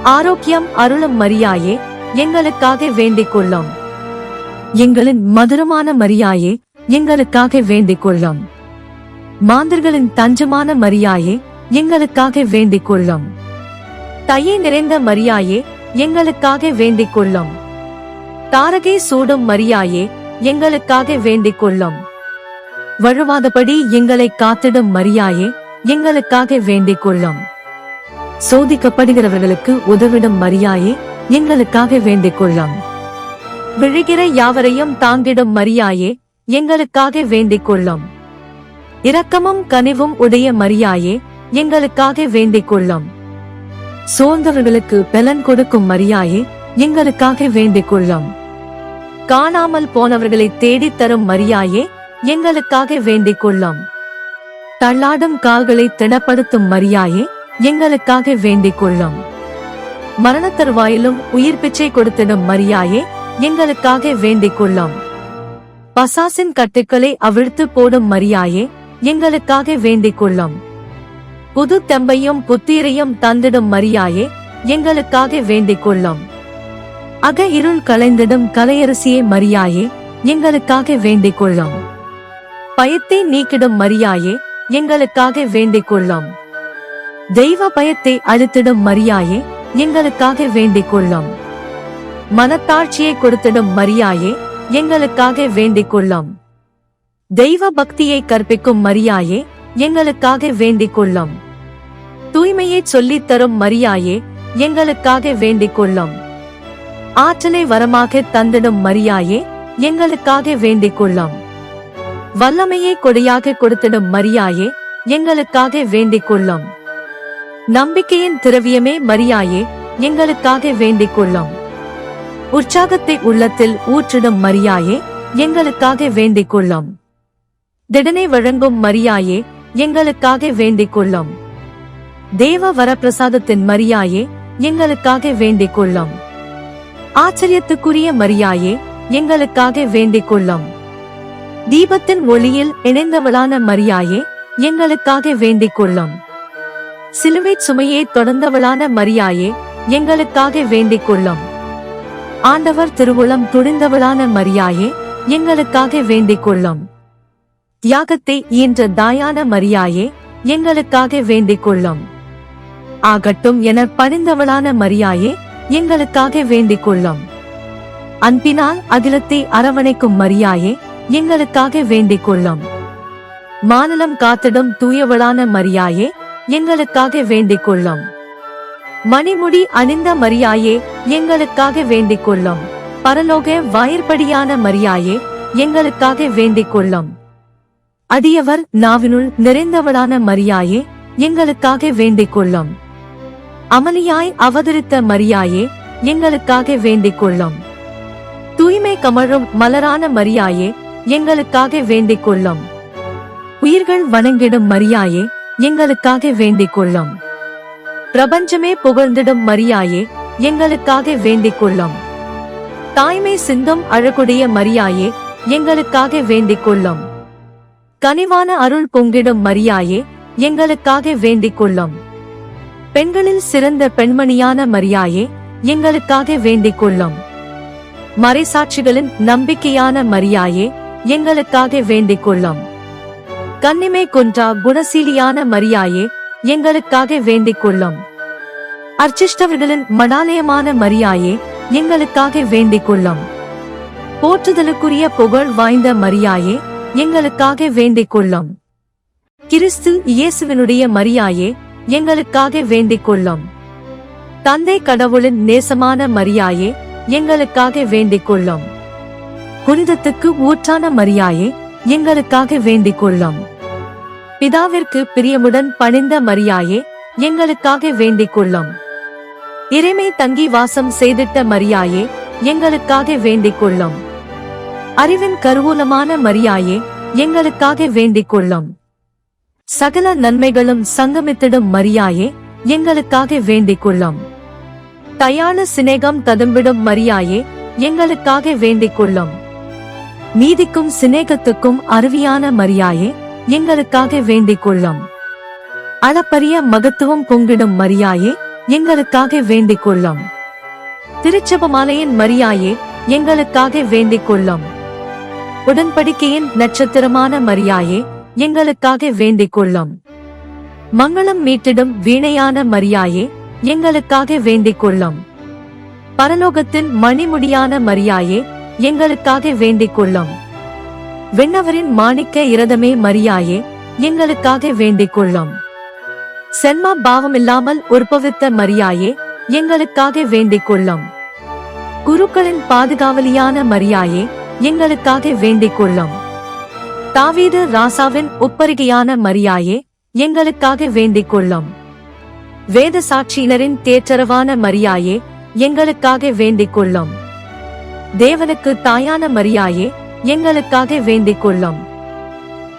ஆரோக்கியம் அருளும் மரியாயே, எங்களுக்காக வேண்டிக் கொள்ளும். எங்களின் மதுரமான மரியாயே, எங்களுக்காக வேண்டிக் கொள்ளும். மாந்தர்களின் தஞ்சமான மரியாயே, எங்களுக்காக வேண்டிக் கொள்ளும். தயை நிறைந்த மரியாயே, எங்களுக்காக வேண்டிக் கொள்ளும். தாரகை சூடும் மரியாயே, எங்களுக்காக வேண்டிக் கொள்ளும். வழுவாதபடி எங்களை காத்திடும் மரியாயே, எங்களுக்காக வேண்டிக் கொள்ளும். சோதிக்கப்படுகிறவர்களுக்கு உதவிடும் மரியாயே, எங்களுக்காக வேண்டிக் கொள்ளும். விழுகிற யாவரையும் தாங்கிடும் மரியாயே, எங்களுக்காக வேண்டிக் கொள்ளும். இரக்கமும் கனிவும் உடைய மரியாயே, எங்களுக்காக வேண்டிக் கொள்ளும். சோர்ந்தவர்களுக்கு பலன் கொடுக்கும் மரியாயே, எங்களுக்காக வேண்டிக் கொள்ளும். காணாமல் போனவர்களை தேடித் தரும் மரியாயே, எங்களுக்காக வேண்டிக் கொள்ளும். தள்ளாடும் கால்களை திடப்படுத்தும் மரியாயே, எங்களுக்காக வேண்டிக் கொள்ளும். மரணத்தருவாயிலும் உயிர் பிச்சை கொடுத்திடும் மரியாயே, எங்களுக்காக வேண்டிக் கொள்ளும். பசாசின் கட்டுக்களை அவிழ்த்து போடும் மரியாயே, எங்களுக்காக வேண்டிக் கொள்ளும். புது தெம்பையும் புத்தீரையும் தந்திடும் மரியாயே, எங்களுக்காக வேண்டிக் கொள்ளும். அக இருள் களைந்திடும் கலையரசியே மரியாயே, எங்களுக்காக வேண்டிக் கொள்ளும். பயத்தை நீக்கிடும் மரியாயே, எங்களுக்காக வேண்டிக் கொள்ளும். தெய்வ பயத்தை அழுத்திடும் மரியாயே, எங்களுக்காக வேண்டிக் கொள்ளும். மனத்தாட்சியை கொடுத்திடும் மரியாயே, எங்களுக்காக வேண்டிக் கொள்ளும். தெய்வ பக்தியை கற்பிக்கும் மரியாயே, எங்களுக்காக வேண்டிக் கொள்ளும். தூய்மையை சொல்லித் தரும் மரியாயே, எங்களுக்காக வேண்டிக் கொள்ளும். ஆற்றலை வரமாக தந்திடும் மரியாயே, எங்களுக்காக வேண்டிக் கொள்ளும். வல்லமையை கொடையாக கொடுத்திடும் மரியாயே, எங்களுக்காக வேண்டிக் கொள்ளும். நம்பிக்கையின் திரவியமே மரியாயே, எங்களுக்காக வேண்டிக் கொள்ளும். உற்சாகத்தை உள்ளத்தில் ஊற்றிடும் மரியாயே, எங்களுக்காக வேண்டிக் கொள்ளும். திடனை வழங்கும் மரியாயே, எங்களுக்காக வேண்டிக் கொள்ளும். தேவ வரப்பிரசாதத்தின் மரியாயே, எங்களுக்காக வேண்டிக் கொள்ளும். ஆச்சரியத்துக்குரிய மரியாயே, எங்களுக்காக வேண்டிக் கொள்ளும். தீபத்தின் ஒளியில் இணைந்தவளான மரியாயே, எங்களுக்காக வேண்டிக் கொள்ளும். சிலுவை சுமையை தொடர்ந்தவளான மரியாயே, எங்களுக்காக வேண்டிக் கொள்ளும். ஆண்டவர் திருவுளம் துணிந்தவளான மரியாயே, எங்களுக்காக வேண்டிக் கொள்ளும். தியாகத்தை ஈன்ற தாயான மரியாயே, எங்களுக்காக வேண்டிக் கொள்ளும். ஆகட்டும் என பணிந்தவளான மரியாயே, எங்களுக்காக வேண்டிக் கொள்ளும். அன்பினால் அகிலத்தை அரவணைக்கும் மரியாயே, எங்களுக்காக வேண்டிக் கொள்ளும். மாநிலம் காத்திடும் தூயவளான மரியாயே, எங்களுக்காக வேண்டிக் கொள்ளும். மணிமுடி அணிந்த மரியாயே, எங்களுக்காக வேண்டிக் கொள்ளும். பரலோக வாயிற்படியான மரியாயே, எங்களுக்காக வேண்டிக் கொள்ளும். அடியவர் நாவினுள் நிறைந்தவளான மரியாயே, எங்களுக்காக வேண்டிக் கொள்ளும். அமளியாய் அவதரித்த மரியாயே, எங்களுக்காக வேண்டிக் கொள்ளும். தூய்மை கமழும் மலரான மரியாயே, எங்களுக்காக வேண்டிக் கொள்ளும். உயிர்கள் வணங்கிடும் மரியாயே, எங்களுக்காக வேண்டிக் கொள்ளும். பிரபஞ்சமே புகழ்ந்திடும் மரியாயே, எங்களுக்காக வேண்டிக் கொள்ளும். தாய்மை சிந்தும் அழகுடைய மரியாயே, எங்களுக்காக வேண்டிக் கொள்ளும். கனிவான அருள் பொங்கிடும் மரியாயே, எங்களுக்காக வேண்டிக் கொள்ளும். பெண்களில் சிறந்த பெண்மணியான மரியாயே, எங்களுக்காக வேண்டிக் கொள்ளும். மறைசாட்சிகளின் நம்பிக்கையான மரியாயே, எங்களுக்காக வேண்டிக் கொள்ளும். கன்னிமை குன்றா குணசீலியான மரியாயே, எங்களுக்காக வேண்டிக் கொள்ளும். அர்ச்சிஷ்டவர்களின் மடாலயமான மரியாயே, எங்களுக்காக வேண்டிக் கொள்ளும். போற்றுதலுக்குரிய புகழ் வாய்ந்த மரியாயே, எங்களுக்காக வேண்டிக் கொள்ளும். கிறிஸ்து இயேசுவினுடைய மரியாயே, எங்களுக்காக வேண்டிக் கொள்ளும். தந்தை கடவுளின் நேசமான மரியாயே, எங்களுக்காக வேண்டிக் கொள்ளும். புனிதத்துக்கு ஊற்றான மரியாயே, எங்களுக்காக வேண்டிக் கொள்ளும். பிதாவிற்கு பிரியமுடன் பணிந்த மரியாயே, எங்களுக்காக வேண்டிக் கொள்ளும். இறைமை தங்கி வாசம் செய்திட்ட மரியாயே, எங்களுக்காக வேண்டிக் கொள்ளும். அறிவின் கருவூலமான மரியாயே, எங்களுக்காக வேண்டிக் கொள்ளும். சகல நன்மைகளும் சங்கமித்திடும் மரியாயே எங்களுக்காக வேண்டிக் கொள்ளும். தயாள சிநேகம் ததும்பிடும் மரியாயே எங்களுக்காக வேண்டிக் கொள்ளும். நீதிக்கும் சிநேகத்துக்கும் அருவியான மரியாயே எங்களுக்காக வேண்டிக் கொள்ளும். அளப்பரிய மகத்துவம் பொங்கிடும் மரியாயே எங்களுக்காக வேண்டிக் கொள்ளும். திருச்செபமாலையின் மரியாயே எங்களுக்காக வேண்டிக் கொள்ளும். உடன்படிக்கையின் நட்சத்திரமான மரியாயே எங்களுக்காக வேண்டிக் கொள்ளும். மங்களம் மீட்டிடும் வீணையான மரியாயே எங்களுக்காக வேண்டிக் கொள்ளும். பரலோகத்தின் மணிமுடியான மரியாயே எங்களுக்காக வேண்டிக் கொள்ளும். விண்ணவரின் மாணிக்க இரதமே மரியாயே எங்களுக்காக வேண்டிக் கொள்ளும். சென்மா பாவமில்லாமல் உற்பவித்த மரியாயே எங்களுக்காக வேண்டிக் கொள்ளும். குருக்களின் பாதுகாவலியான மரியாயே எங்களுக்காக வேண்டிக் கொள்ளும். தாவீது ராசாவின் உப்பரிகையான மரியாயே எங்களுக்காக வேண்டிக் கொள்ளும். வேத சாட்சியினரின் தேற்றரவான மரியாயே எங்களுக்காக வேண்டிக் கொள்ளும். தேவனுக்கு தாயான மரியாயே எங்களுக்காக வேண்டிக் கொள்ளும்.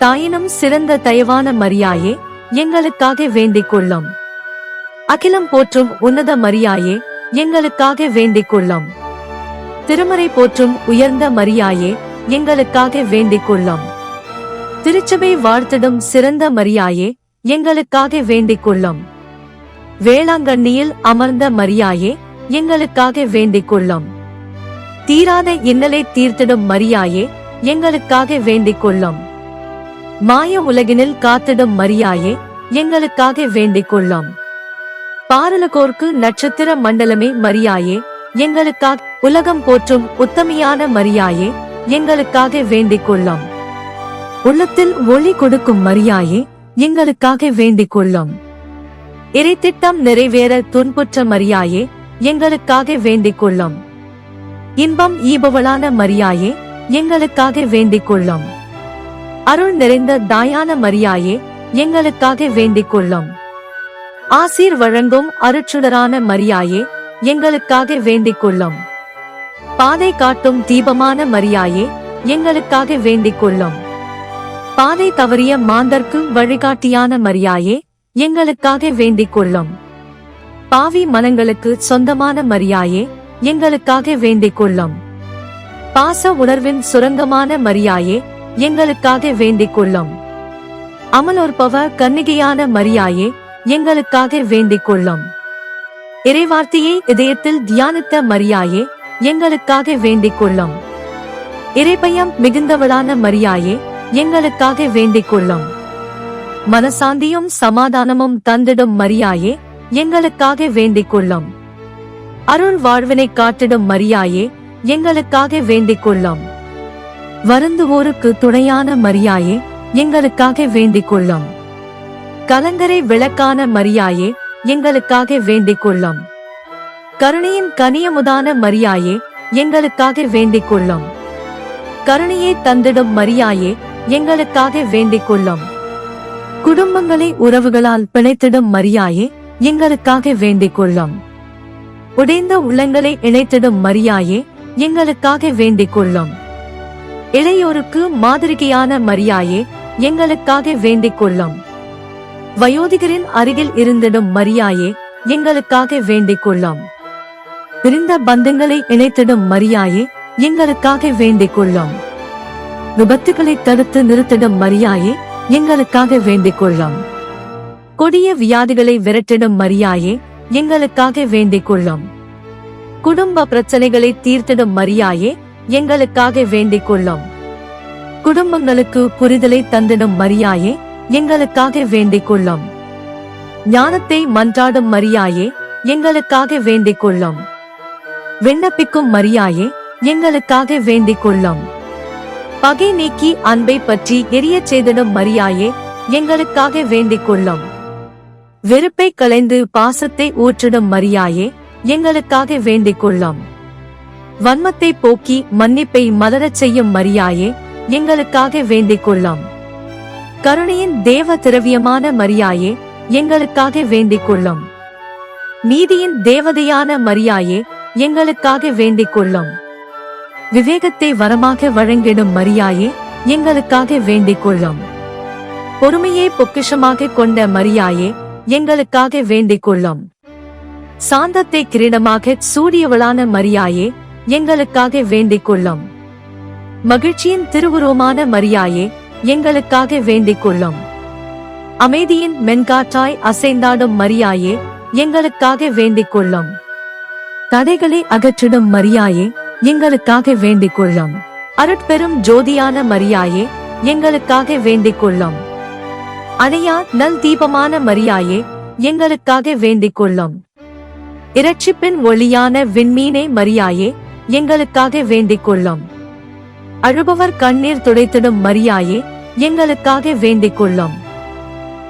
தாயினும் சிறந்த தயவான மரியாயே எங்களுக்காக வேண்டிக் கொள்ளும். அகிலம் போற்றும் உன்னத மரியாயே எங்களுக்காக வேண்டிக் கொள்ளும். திருமறை போற்றும் உயர்ந்த மரியாயே எங்களுக்காக வேண்டிக் கொள்ளும். திருச்சபை வாழ்த்திடும் சிறந்த மரியாயே எங்களுக்காக வேண்டிக் கொள்ளும். வேளாங்கண்ணியில் அமர்ந்த மரியாயே எங்களுக்காக வேண்டிக் கொள்ளும். தீராத இன்னலை தீர்த்திடும் மரியாயே எங்களுக்காக வேண்டிக் கொள்ளும். மாய உலகினில் காத்திடும் மரியாயே எங்களுக்காக வேண்டிக் கொள்ளும். பாரலகோர்க்கு நட்சத்திர மண்டலமே மரியாயே எங்களுக்காக, உலகம் போற்றும் உத்தமியான மரியாயே எங்களுக்காக வேண்டிக் கொள்ளும். உள்ளத்தில் ஒளி கொடுக்கும் மரியாயே எங்களுக்காக வேண்டிக் கொள்ளும். இறைத்திட்டம் நிறைவேற துன்புற்ற மரியாயே எங்களுக்காக வேண்டிக் கொள்ளும். இன்பம் ஈபவளான மரியாயே எங்களுக்காக வேண்டிக் கொள்ளும். அருள் நிறைந்த தாயான மரியாயே எங்களுக்காக வேண்டிக் கொள்ளும். ஆசீர் வழங்கும் அருட்சுடரான மரியாயே எங்களுக்காக வேண்டிக் கொள்ளும். பாதை காட்டும் தீபமான மரியாயே எங்களுக்காக வேண்டிக் கொள்ளும். பாதை தவறிய மாந்தர்க்கு வழிகாட்டியான மரியாயே எங்களுக்காக வேண்டிக் கொள்ளும். பாவி மனங்களுக்கு சொந்தமான மரியாயே எங்களுக்காக வேண்டிக் கொள்ளும். பாச உணர்வின் சுரங்கமான மரியாயே எங்களுக்காக வேண்டிக் கொள்ளும். அமலோற்பவ கன்னிகையான மரியாயே எங்களுக்காக வேண்டிக் கொள்ளும். இறைவார்த்தையை இதயத்தில் தியானித்த மரியாயே எங்களுக்காக வேண்டிக் கொள்ளும். இறைபயம் மிகுந்தவளான மரியாயே எங்களுக்காக வேண்டிக் கொள்ளும். மனசாந்தியும் சமாதானமும் தந்திடும் மரியாயே எங்களுக்காக வேண்டிக் கொள்ளும். அருள் வாழ்வினை காட்டிடும் மரியாயே எங்களுக்காக வேண்டிக் கொள்ளும். வருந்துவோருக்கு துணையான மரியாயே எங்களுக்காக வேண்டிக் கொள்ளும். கலங்கரை விளக்கான மரியாயே எங்களுக்காக வேண்டிக் கொள்ளும். கருணையின் கனியமுதான மரியாயே எங்களுக்காக வேண்டிக் கொள்ளும். கருணையை தந்திடும் மரியாயே எங்களுக்காக வேண்டிக் கொள்ளும். குடும்பங்களை உறவுகளால் பிணைத்திடும் மரியாயே எங்களுக்காக வேண்டிக் கொள்ளும். உடைந்த உள்ளங்களை இணைத்திடும் மரியாயே எங்களுக்காக வேண்டிக் கொள்ளும். இளையோருக்கு மாதிரிகையான மரியாயே எங்களுக்காக வேண்டிக் கொள்ளும். வயோதிகரின் அருகில் இருந்திடும் மரியாயே எங்களுக்காக வேண்டிக் கொள்ளும். பிரிந்த பந்தங்களை இணைத்திடும் மரியாயே எங்களுக்காக வேண்டிக் கொள்ளும். விபத்துகளை தடுத்து நிறுத்திடும் மரியாயே எங்களுக்காக வேண்டிக் கொள்ளும். கொடிய வியாதிகளை விரட்டிடும் மரியாயே எங்களுக்காக வேண்டிக் கொள்ளும். குடும்ப பிரச்சனைகளை தீர்த்திடும் மரியாயே எங்களுக்காக வேண்டிக் கொள்ளும். குடும்பங்களுக்கு புரிதலை தந்திடும் மரியாயே எங்களுக்காக வேண்டிக் கொள்ளும். ஞானத்தை மன்றாடும் மரியாயே எங்களுக்காக வேண்டிக் கொள்ளும். விண்ணப்பிக்கும் மரியாயே எங்களுக்காக வேண்டிக் கொள்ளும். பகை நீக்கி அன்பை பற்றி எரியச் செய்திடும் மரியாயே எங்களுக்காக வேண்டிக் கொள்ளும். வெறுப்பை களைந்து பாசத்தை ஊற்றிடும் மரியாயே எங்களுக்காக வேண்டிக் கொள்ளும். வன்மத்தை போக்கி மன்னிப்பை மலரச் செய்யும் மரியாயே எங்களுக்காக வேண்டிக் கொள்ளும். கருணையின் தேவ திரவியமான மரியாயே எங்களுக்காக வேண்டிக் கொள்ளும். நீதியின் தேவதையான மரியாயே எங்களுக்காக வேண்டிக் கொள்ளும். விவேகத்தை வரமாக வழங்கிடும் மரியாயே எங்களுக்காக வேண்டிக் கொள்ளும். பொறுமையை பொக்கிஷமாக கொண்ட மரியாயே, எங்களுக்காக வேண்டிக் கொள்ளும். சாந்தத்தை கிரீடமாக சூடியவளான மரியாயே, எங்களுக்காக வேண்டிக் கொள்ளும். மகிழ்ச்சியின் திருவுருவமான மரியாயே, எங்களுக்காக வேண்டிக் கொள்ளும். அமைதியின் மென்காற்றாய் அசைந்தாடும் மரியாயே, எங்களுக்காக வேண்டிக் கொள்ளும். தடைகளை அகற்றிடும் மரியாயே, எங்களுக்காக வேண்டிக் கொள்ளும். அருட்பெரும் ஜோதியான மரியாயே, எங்களுக்காக வேண்டிக் கொள்ளும். அணையா நல் தீபமான மரியாயே, எங்களுக்காக வேண்டிக் கொள்ளும். இரட்சிப்பின் ஒளியான விண்மீனே மரியாயே, எங்களுக்காக வேண்டிக் கொள்ளும். அழுபவர் கண்ணீர் துடைத்திடும் மரியாயே, எங்களுக்காக வேண்டிக் கொள்ளும்.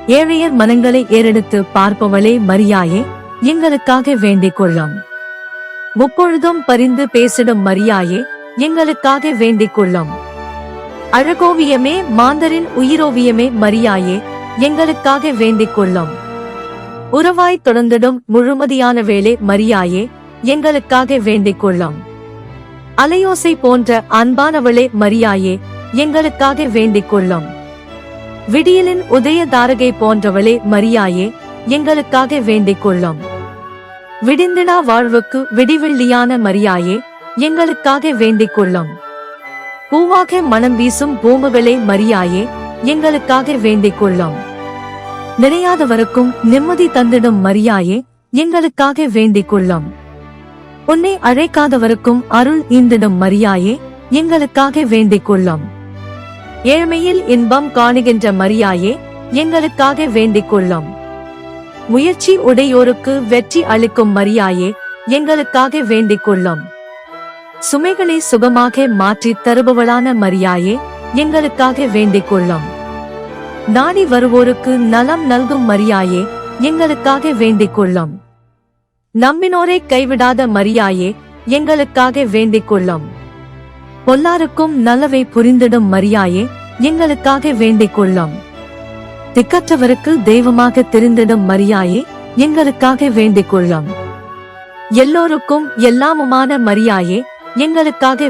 ஏழையர் மனங்களை ஏறெடுத்து பார்ப்பவளே மரியாயே, எங்களுக்காக வேண்டிக் கொள்ளும். முப்பொழுதும் பரிந்து பேசிடும் மரியாயே, எங்களுக்காக வேண்டிக் கொள்ளும். அழகோவியமே மாந்தரின் உயிரோவியமே மரியாயே, எங்களுக்காக வேண்டிக் கொள்ளும். உறவாய் தொடர்ந்திடும் முழுமதியான வேளே மரியாயே, எங்களுக்காக வேண்டிக் கொள்ளும். அலையோசை போன்ற அன்பானவளே மரியாயே, எங்களுக்காக வேண்டிக் கொள்ளும். விடியலின் உதய தாரகை போன்றவளே மரியாயே, எங்களுக்காக வேண்டிக் கொள்ளும். விடிந்திடா வாழ்வுக்கு விடிவெள்ளியான மரியாயே, எங்களுக்காக வேண்டிக் கொள்ளும். பூவாக மனம் வீசும் பூமுகளே மரியாயே, எங்களுக்காக வேண்டிக் கொள்ளும். நினையாதவருக்கும் நிம்மதி தந்திடும் மரியாயே, எங்களுக்காக வேண்டிக் கொள்ளும். உன்னை அழைக்காதவருக்கும் அருள் ஈந்திடும் மரியாயே, எங்களுக்காக வேண்டிக் கொள்ளும். ஏழ்மையில் இன்பம் காணுகின்ற மரியாயே, எங்களுக்காக வேண்டிக் கொள்ளும். முயற்சி உடையோருக்கு வெற்றி அளிக்கும் மரியாயே, எங்களுக்காக வேண்டிக் கொள்ளும். சுமைகளை சுகமாக மாற்றி தருபவளான மரியாயே, எங்களுக்காக வேண்டிக் கொள்ளும். நாடி வருவோருக்கு நலம் நல்கும் மரியாயே, எங்களுக்காக வேண்டிக் கொள்ளும். நம்பினோரை கைவிடாத மரியாயே, எங்களுக்காக வேண்டிக் கொள்ளும். பொல்லாருக்கும் நல்லவை புரிந்திடும் மரியாயே, எங்களுக்காக வேண்டிக் கொள்ளும். திக்கற்றவருக்கு தெய்வமாக தெரிந்திடும் மரியாயே, எங்களுக்காக வேண்டிக் கொள்ளும். எல்லோருக்கும் எல்லாமுமான மரியாயே, எங்களுக்காக